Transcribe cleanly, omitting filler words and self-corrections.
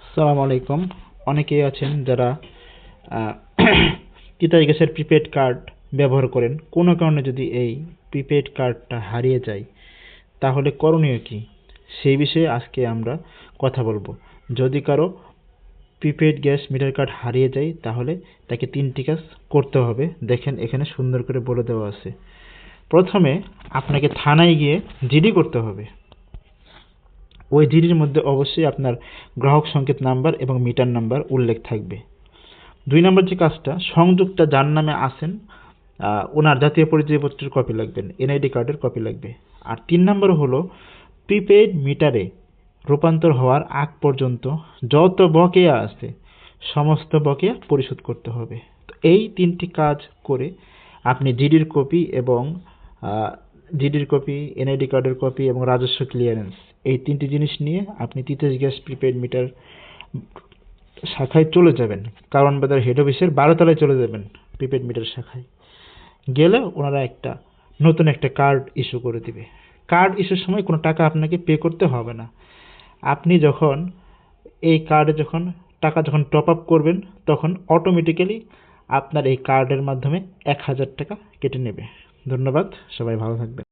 আসসালামু আলাইকুম। অনেকেই আছেন যারা আহ, তিতাস গ্যাসের প্রিপেড কার্ড ব্যবহার করেন। কোনো কারণে যদি এই প্রিপেড কার্ডটা হারিয়ে যায় তাহলে করণীয় কি, সেই বিষয়ে আজকে আমরা কথা বলবো। যদি কারো প্রিপেড গ্যাস মিটার কার্ড হারিয়ে যায় তাহলে তাকে 3টি কাজ করতে হবে। দেখেন এখানে সুন্দর করে বলে দেওয়া আছে। প্রথমে আপনাকে থানায় গিয়ে জিডি করতে হবে। ওই জিডির মধ্যে অবশ্যই আপনার গ্রাহক সংকেত নাম্বার এবং মিটার নাম্বার উল্লেখ থাকবে। 2 নম্বর যে কাজটা, সংযোগটা যার নামে আছেন ওনার জাতীয় পরিচয়পত্রের কপি লাগবেন, এনআইডি কার্ডের কপি লাগবে। আর 3 নম্বর হলো প্রিপেইড মিটারে রূপান্তর হওয়ার আগ পর্যন্ত যত বকেয়া আছে সমস্ত বকেয়া পরিশোধ করতে হবে। তো এই 3টি কাজ করে আপনি জিডির কপি, এনআইডি কার্ডের কপি এবং রাজস্ব ক্লিয়ারেন্স, এই 3টি জিনিস নিয়ে আপনি তিতাস গ্যাস প্রিপেইড মিটার শাখায় চলে যাবেন। কারণ বাজার হেড অফিসের 12 তলায় চলে যাবেন। প্রিপেড মিটার শাখায় গেলে ওনারা নতুন একটা কার্ড ইস্যু করে দিবে। কার্ড ইস্যুর সময় কোনো টাকা আপনাকে পে করতে হবে না। আপনি যখন এই কার্ডে টাকা টপ আপ করবেন তখন অটোমেটিক্যালি আপনার এই কার্ডের মাধ্যমে 1000 টাকা কেটে নেবে। ধন্যবাদ, সবাই ভালো থাকবেন।